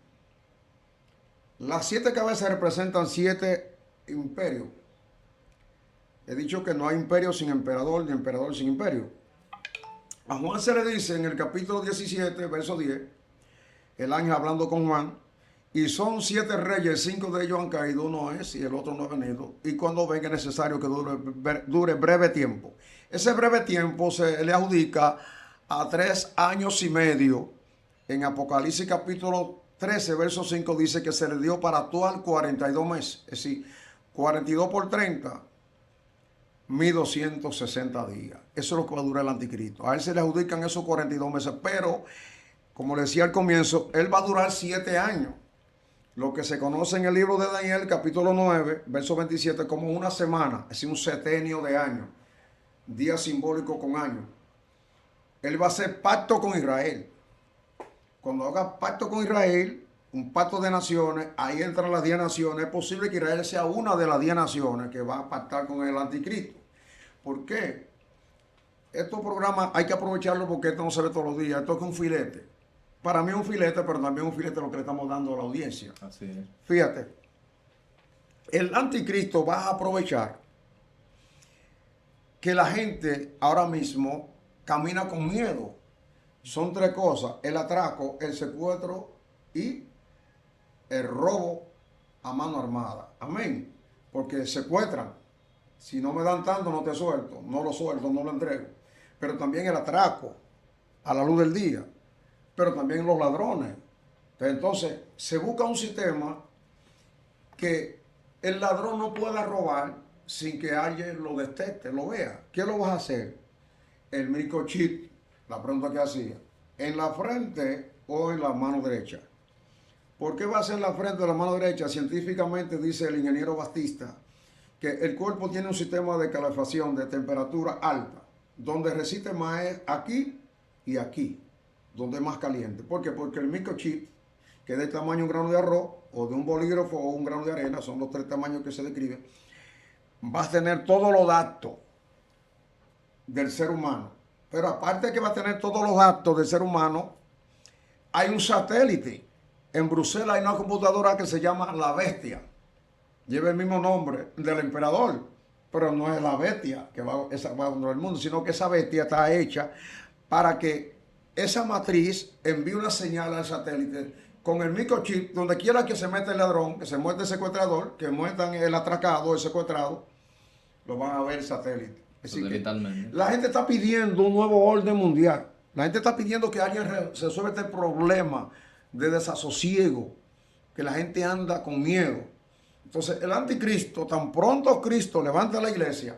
Las 7 cabezas representan 7 imperios. He dicho que no hay imperio sin emperador, ni emperador sin imperio. A Juan se le dice en el capítulo 17, verso 10, el ángel hablando con Juan, y son 7 reyes, 5 de ellos han caído, uno es y el otro no ha venido. Y cuando venga es necesario que dure breve tiempo. Ese breve tiempo se le adjudica a 3 años y medio. En Apocalipsis capítulo 13, verso 5 dice que se le dio para actuar 42 meses. Es decir, 42 por 30. 1260 días. Eso es lo que va a durar el anticristo. A él se le adjudican esos 42 meses, pero, como le decía al comienzo, él va a durar 7 años. Lo que se conoce en el libro de Daniel, capítulo 9, verso 27, como una semana, es decir, un setenio de años. Día simbólico con años. Él va a hacer pacto con Israel. Cuando haga pacto con Israel, un pacto de naciones, ahí entran las 10 naciones. Es posible que Israel sea una de las 10 naciones que va a pactar con el anticristo. ¿Por qué? Estos programas hay que aprovecharlo porque esto no se ve todos los días. Esto es un filete. Para mí es un filete, pero también un filete lo que le estamos dando a la audiencia. Así es. Fíjate, el anticristo va a aprovechar que la gente ahora mismo camina con miedo. Son tres cosas: el atraco, el secuestro y el robo a mano armada. Amén. Porque secuestran. Si no me dan tanto, no te suelto. No lo suelto, no lo entrego. Pero también el atraco a la luz del día. Pero también los ladrones. Entonces, se busca un sistema que el ladrón no pueda robar sin que alguien lo detecte, lo vea. ¿Qué lo vas a hacer? El microchip, la pregunta que hacía, ¿en la frente o en la mano derecha? ¿Por qué va a ser en la frente o la mano derecha? Científicamente dice el ingeniero Batista que el cuerpo tiene un sistema de calefacción de temperatura alta, donde resiste más es aquí y aquí, donde es más caliente. ¿Por qué? Porque el microchip, que es del tamaño de un grano de arroz, o de un bolígrafo o un grano de arena, son los tres tamaños que se describen, va a tener todos los datos del ser humano. Pero aparte de que va a tener todos los datos del ser humano, hay un satélite. En Bruselas hay una computadora que se llama La Bestia. Lleva el mismo nombre del emperador, pero no es la bestia que va a controlar el mundo, sino que esa bestia está hecha para que esa matriz envíe una señal al satélite con el microchip, donde quiera que se meta el ladrón, que se muerte el secuestrador, que muertan el atracado, el secuestrado, lo van a ver el satélite. Así que la gente está pidiendo un nuevo orden mundial. La gente está pidiendo que alguien resuelva este problema de desasosiego, que la gente anda con miedo. Entonces, el anticristo, tan pronto Cristo levanta la iglesia,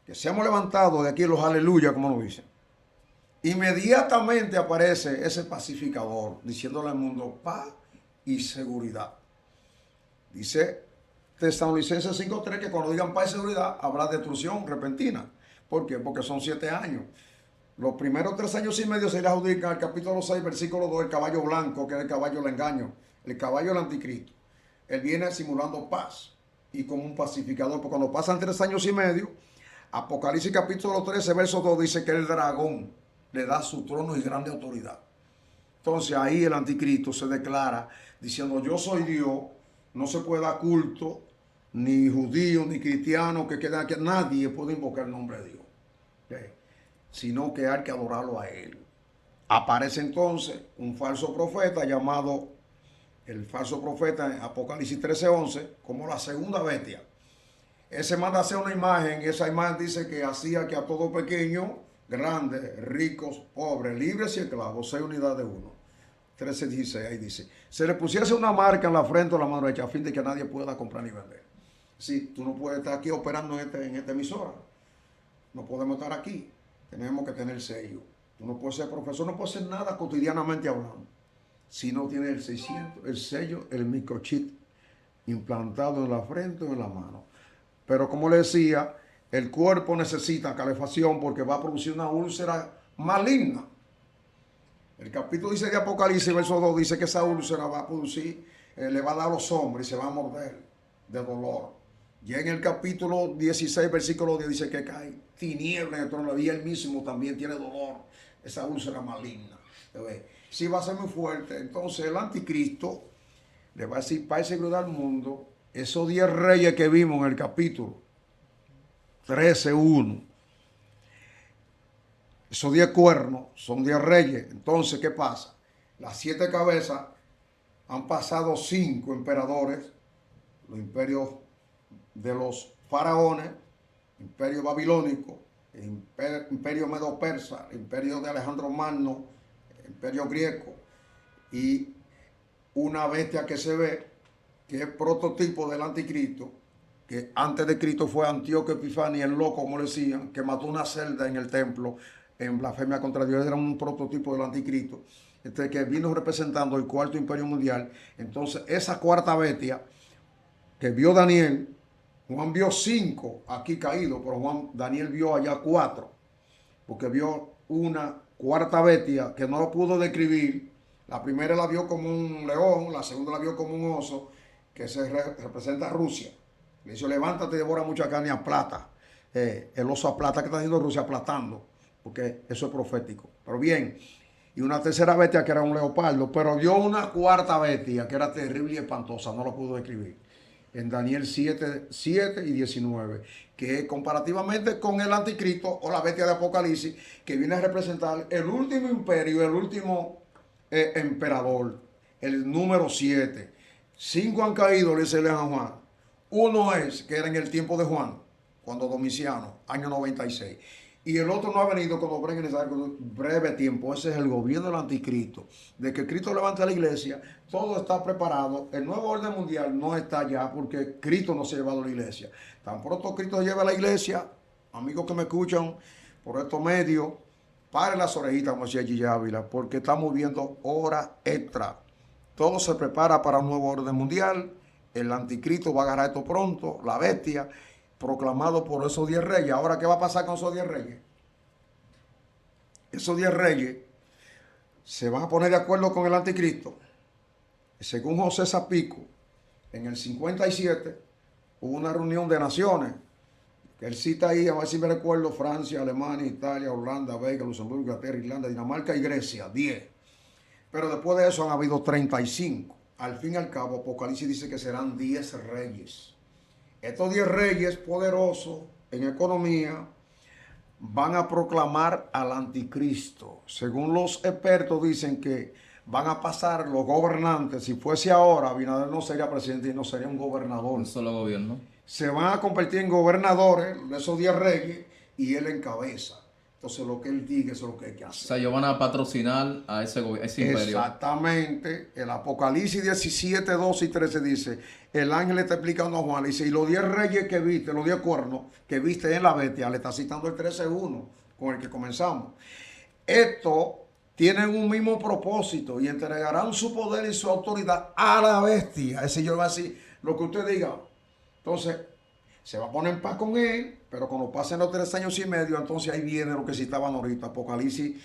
que seamos levantados de aquí los aleluya, como nos dicen, inmediatamente aparece ese pacificador, diciéndole al mundo paz y seguridad. Dice Tesalonicenses 5:3 que cuando digan paz y seguridad, habrá destrucción repentina. ¿Por qué? Porque son 7 años. Los primeros 3 años y medio se le adjudica al capítulo 6, versículo 2, el caballo blanco, que es el caballo del engaño, el caballo del anticristo. Él viene simulando paz y como un pacificador, porque cuando pasan 3 años y medio, Apocalipsis capítulo 13, verso 2 dice que el dragón le da su trono y grande autoridad. Entonces ahí el anticristo se declara diciendo: yo soy Dios, no se puede dar culto, ni judío, ni cristiano, que nadie puede invocar el nombre de Dios. ¿Okay? Sino que hay que adorarlo a él. Aparece entonces un falso profeta llamado el falso profeta en Apocalipsis 13:11 como la segunda bestia. Ese manda a hacer una imagen y esa imagen dice que hacía que a todo pequeño, grandes, ricos, pobres, libres y esclavos, 6 unidades de uno. 13:16 ahí dice, se le pusiese una marca en la frente o la mano derecha a fin de que nadie pueda comprar ni vender. Sí, tú no puedes estar aquí operando en esta emisora. No podemos estar aquí. Tenemos que tener sello. Tú no puedes ser profesor, no puedes ser nada cotidianamente hablando. Si no tiene el 600, el sello, el microchip implantado en la frente o en la mano. Pero como le decía, el cuerpo necesita calefacción porque va a producir una úlcera maligna. El capítulo dice de Apocalipsis, verso 2, dice que esa úlcera va a producir, le va a dar a los hombres y se va a morder de dolor. Y en el capítulo 16, versículo 10 dice que cae tiniebla en el trono y él mismo también tiene dolor, esa úlcera maligna. Sí va a ser muy fuerte. Entonces el anticristo le va a decir paz y seguridad al mundo. Esos 10 reyes que vimos en el capítulo 13:1, esos 10 cuernos son 10 reyes. Entonces, ¿qué pasa? Las 7 cabezas han pasado 5 emperadores, los imperios de los faraones, imperio babilónico, imperio medo-persa, imperio de Alejandro Magno, imperio griego, y una bestia que se ve, que es prototipo del anticristo, que antes de Cristo fue Antíoco Epifanio, el loco, como le decían, que mató una celda en el templo en blasfemia contra Dios. Era un prototipo del anticristo, que vino representando el 4º imperio mundial. Entonces esa cuarta bestia que vio Daniel, Juan vio 5 aquí caídos, pero Daniel vio allá 4, porque vio una cuarta bestia que no lo pudo describir. La primera la vio como un león, la segunda la vio como un oso, que representa a Rusia. Le dice: levántate y devora mucha carne a plata. El oso a plata que está haciendo Rusia, aplastando, porque eso es profético. Pero bien, y una tercera bestia que era un leopardo, pero vio una cuarta bestia que era terrible y espantosa, no lo pudo describir. en Daniel 7, 7 y 19, que comparativamente con el anticristo o la bestia de Apocalipsis, que viene a representar el último imperio, el último emperador, el número 7. 5 han caído, le dice a Juan. Uno es, que era en el tiempo de Juan, cuando Domiciano, año 96. Y el otro no ha venido cuando venga en breve tiempo. Ese es el gobierno del anticristo. De que Cristo levante a la iglesia, todo está preparado. El nuevo orden mundial no está ya porque Cristo no se ha llevado a la iglesia. Tan pronto Cristo lleve a la iglesia, amigos que me escuchan por estos medios, paren las orejitas, como decía Gigi Ávila, porque estamos viendo hora extra. Todo se prepara para un nuevo orden mundial. El anticristo va a agarrar esto pronto, la bestia, proclamado por esos 10 reyes. Ahora, ¿qué va a pasar con esos 10 reyes? Esos 10 reyes se van a poner de acuerdo con el anticristo. Según José Zapico, en el 57 hubo una reunión de naciones. Él cita ahí, a ver si me recuerdo, Francia, Alemania, Italia, Holanda, Bélgica, Luxemburgo, Inglaterra, Irlanda, Dinamarca y Grecia, 10. Pero después de eso han habido 35. Al fin y al cabo, Apocalipsis dice que serán 10 reyes. Estos 10 reyes poderosos en economía van a proclamar al anticristo. Según los expertos dicen que van a pasar los gobernantes. Si fuese ahora, Abinader no sería presidente y no sería un gobernador. Un solo gobierno. Se van a convertir en gobernadores de esos 10 reyes y él encabeza. Entonces lo que él diga eso es lo que hay que O hacer. sea, ellos van a patrocinar a ese imperio. Exactamente. El Apocalipsis 17, 12 y 13 dice, el ángel le está explicando a Juan, le dice, y los 10 reyes que viste, los 10 cuernos que viste en la bestia, le está citando el 13:1 con el que comenzamos. Estos tienen un mismo propósito y entregarán su poder y su autoridad a la bestia. Ese yo le voy a decir lo que usted diga. Entonces, se va a poner en paz con él, pero cuando pasen los 3 años y medio, entonces ahí viene lo que citaban ahorita. Apocalipsis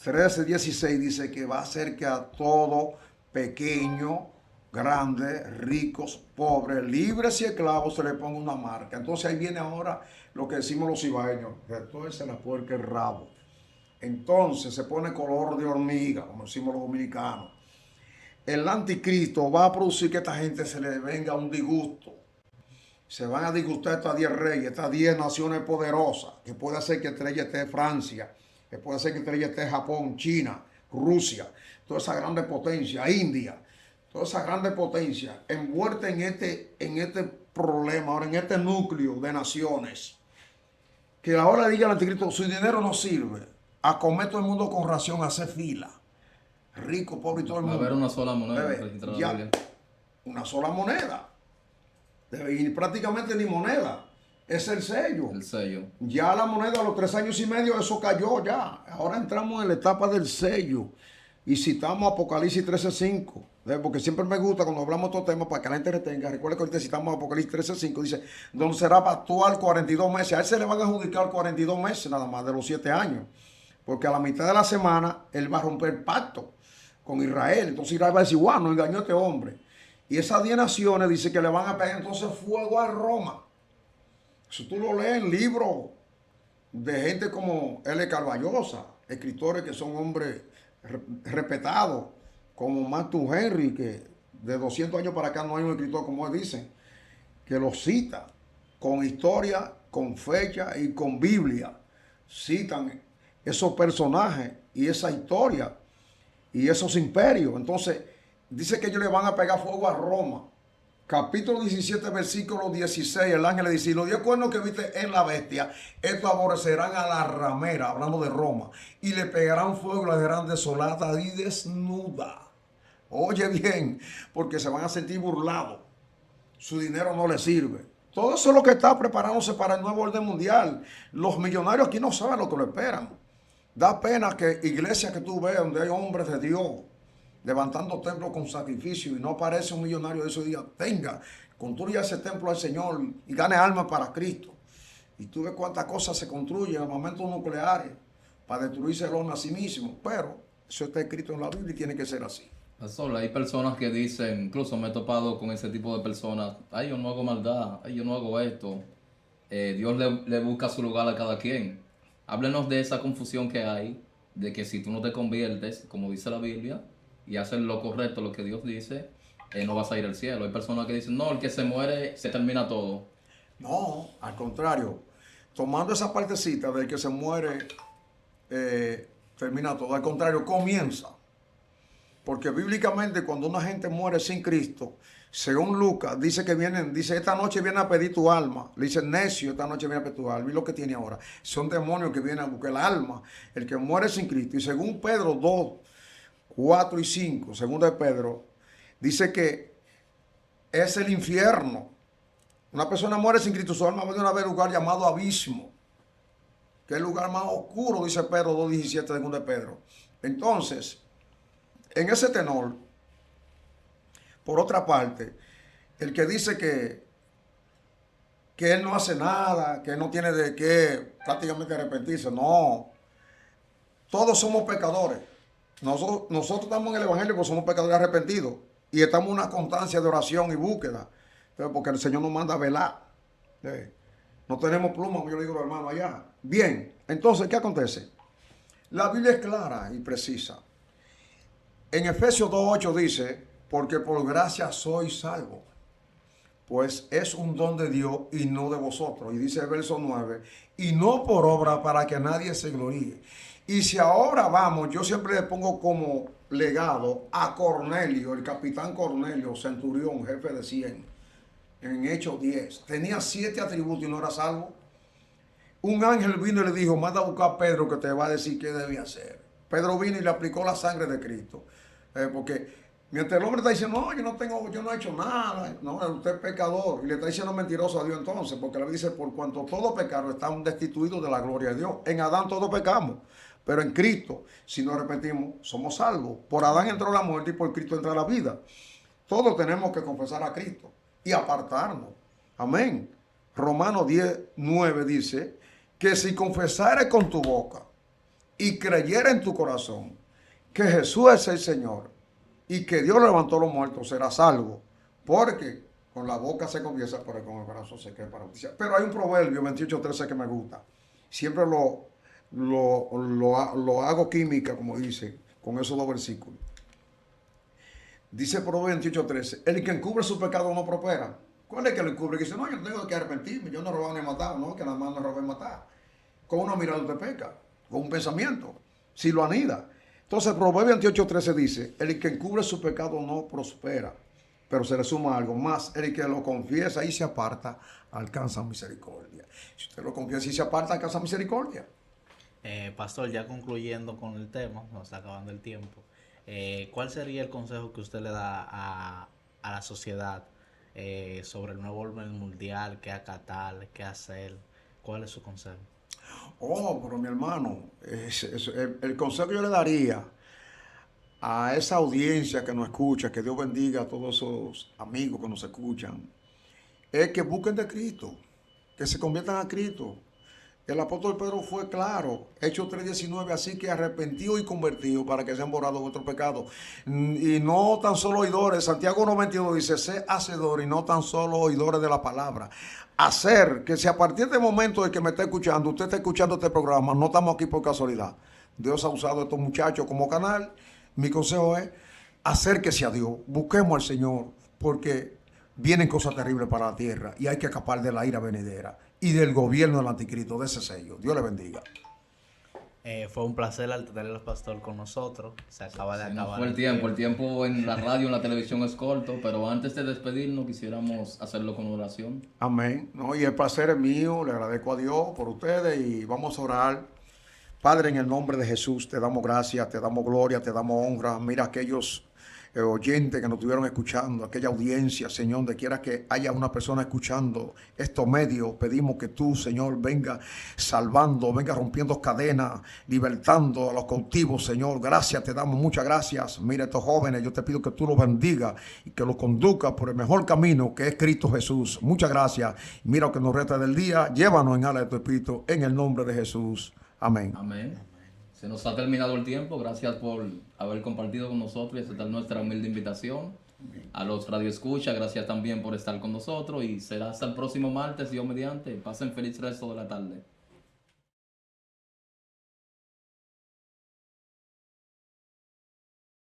13, 16 dice que va a hacer que a todo pequeño, grande, ricos, pobres, libres y esclavos se le ponga una marca. Entonces ahí viene ahora lo que decimos los ibaeños, de todo es la puerca el rabo. Entonces se pone color de hormiga, como decimos los dominicanos. El anticristo va a producir que a esta gente se le venga un disgusto. Se van a disgustar estas 10 reyes, estas 10 naciones poderosas, que puede hacer que entre ellas esté Francia, que puede hacer que entre ellas esté Japón, China, Rusia, todas esas grandes potencias, India, todas esas grandes potencias envueltas en este problema, ahora en este núcleo de naciones. Que ahora diga el anticristo, su dinero no sirve, a comer todo el mundo con ración, a hacer fila, rico, pobre y todo el Va a mundo. haber una sola moneda Bebé, registrada en ya, la Biblia. una sola moneda. Y prácticamente ni moneda, es el sello. El sello. Ya la moneda a los 3 años y medio, eso cayó ya. Ahora entramos en la etapa del sello. Y citamos Apocalipsis 13:5. Porque siempre me gusta cuando hablamos de estos temas para que la gente retenga. Recuerda que ahorita citamos Apocalipsis 13:5. Dice, donde será pactual 42 meses. A él se le van a adjudicar 42 meses nada más de los 7 años. Porque a la mitad de la semana él va a romper el pacto con Israel. Entonces Israel va a decir, wow, nos engañó este hombre. Y esas 10 naciones dice que le van a pegar entonces fuego a Roma. Si tú lo lees en libros de gente como L. Carballosa, escritores que son hombres respetados, como Matthew Henry, que de 200 años para acá no hay un escritor como él dice, que lo cita con historia, con fecha y con Biblia. Citan esos personajes y esa historia y esos imperios. Entonces, dice que ellos le van a pegar fuego a Roma. Capítulo 17, versículo 16, el ángel le dice, y los 10 cuernos que viste en la bestia, estos aborrecerán a la ramera, hablando de Roma, y le pegarán fuego y la dejarán desolada y desnuda. Oye bien, porque se van a sentir burlados. Su dinero no les sirve. Todo eso es lo que está preparándose para el nuevo orden mundial. Los millonarios aquí no saben lo que lo esperan. Da pena que iglesias que tú veas donde hay hombres de Dios levantando templos con sacrificio y no aparece un millonario de esos días, tenga, construya ese templo al Señor y gane almas para Cristo. Y tú ves cuántas cosas se construyen, armamentos nucleares, para destruirse el hombre a sí mismo. Pero eso está escrito en la Biblia y tiene que ser así. Pastor, hay personas que dicen, incluso me he topado con ese tipo de personas, ay, yo no hago maldad, ay, yo no hago esto. Dios le busca su lugar a cada quien. Háblenos de esa confusión que hay, de que si tú no te conviertes, como dice la Biblia, y haces lo correcto, lo que Dios dice, no vas a ir al cielo. Hay personas que dicen, no, el que se muere se termina todo. No, al contrario. Tomando esa partecita del que se muere, termina todo. Al contrario, comienza. Porque bíblicamente cuando una gente muere sin Cristo, según Lucas, dice que dice, esta noche viene a pedir tu alma. Le dice, necio, esta noche viene a pedir tu alma. Y lo que tiene ahora son demonios que vienen a buscar el alma. El que muere sin Cristo. Y según Pedro 2, 4 y 5, según de Pedro, dice que es el infierno. Una persona muere sin Cristo, su alma va a un lugar llamado abismo, que es el lugar más oscuro, dice Pedro 2.17, según de Pedro. Entonces, en ese tenor, por otra parte, el que dice que él no hace nada, que él no tiene de qué prácticamente arrepentirse, no. Todos somos pecadores. Nosotros estamos en el Evangelio porque somos pecadores arrepentidos y estamos en una constancia de oración y búsqueda, porque el Señor nos manda a velar. No tenemos pluma, como yo le digo a los hermanos allá. Bien, entonces, ¿qué acontece? La Biblia es clara y precisa. En Efesios 2.8 dice, porque por gracia sois salvos, pues es un don de Dios y no de vosotros. Y dice el verso 9, y no por obra para que nadie se gloríe. Y si ahora vamos, yo siempre le pongo como legado a Cornelio, el capitán Cornelio, centurión, jefe de 100, en Hechos 10. Tenía 7 atributos y no era salvo. Un ángel vino y le dijo, manda a buscar a Pedro que te va a decir qué debe hacer. Pedro vino y le aplicó la sangre de Cristo. Porque mientras el hombre está diciendo, no, yo no he hecho nada, no, usted es pecador, y le está diciendo mentiroso a Dios entonces, porque la Biblia dice, por cuanto todos pecaron, están destituidos de la gloria de Dios. En Adán todos pecamos, pero en Cristo, si nos arrepentimos, somos salvos. Por Adán entró la muerte y por Cristo entra la vida. Todos tenemos que confesar a Cristo y apartarnos. Amén. Romanos 10:9 dice, que si confesares con tu boca y creyeres en tu corazón que Jesús es el Señor y que Dios levantó a los muertos, serás salvo. Porque con la boca se confiesa, pero con el corazón se cree para justicia. Pero hay un proverbio 28:13 que me gusta. Siempre lo hago química, como dice, con esos 2 versículos. Dice Proverbio 28:13, el que encubre su pecado no prospera. ¿Cuál es el que lo encubre? Que dice, no, yo no tengo que arrepentirme, yo no he robado ni he matado, no, que nada más no robé y matar. Con una mirada usted peca, con un pensamiento, si lo anida. Entonces, Proverbio 28:13 dice, el que encubre su pecado no prospera, pero se le suma algo más. El que lo confiesa y se aparta, alcanza misericordia. Si usted lo confiesa y se aparta, alcanza misericordia. Pastor, ya concluyendo con el tema, nos está acabando el tiempo. ¿Cuál sería el consejo que usted le da a la sociedad sobre el nuevo orden mundial? ¿Qué acatar? ¿Qué hacer? ¿Cuál es su consejo? Oh, pero mi hermano, el consejo que yo le daría a esa audiencia que nos escucha, que Dios bendiga a todos esos amigos que nos escuchan, es que busquen de Cristo, que se conviertan a Cristo. El apóstol Pedro fue claro, Hechos 3:19, así que arrepentidos y convertidos para que sean borrados vuestros pecados. Y no tan solo oidores, Santiago 1:22 dice, sé hacedores y no tan solo oidores de la palabra. Hacer, que si a partir del momento de que me está escuchando, usted está escuchando este programa, no estamos aquí por casualidad. Dios ha usado a estos muchachos como canal. Mi consejo es, acérquese a Dios, busquemos al Señor, porque vienen cosas terribles para la tierra y hay que escapar de la ira venidera y del gobierno del anticristo, de ese sello. Dios le bendiga. Fue un placer tener al pastor con nosotros. Se acaba de Se nos acabar fue el tiempo. El tiempo en la radio, en la televisión es corto, pero antes de despedirnos quisiéramos hacerlo con oración. Amén. No, y el placer es mío, le agradezco a Dios por ustedes y vamos a orar. Padre, en el nombre de Jesús, te damos gracias, te damos gloria, te damos honra. Mira aquellos oyentes que nos estuvieron escuchando, aquella audiencia, Señor, donde quiera que haya una persona escuchando estos medios, pedimos que tú, Señor, venga salvando, venga rompiendo cadenas, libertando a los cautivos, Señor. Gracias, te damos muchas gracias. Mira estos jóvenes, yo te pido que tú los bendigas y que los conduzcas por el mejor camino que es Cristo Jesús. Muchas gracias. Mira lo que nos resta del día, llévanos en ala de tu Espíritu, en el nombre de Jesús. Amén. Amén. Se nos ha terminado el tiempo. Gracias por haber compartido con nosotros y aceptar nuestra humilde invitación. A los radioescuchas, gracias también por estar con nosotros y será hasta el próximo martes, Dios mediante. Pasen feliz resto de la tarde.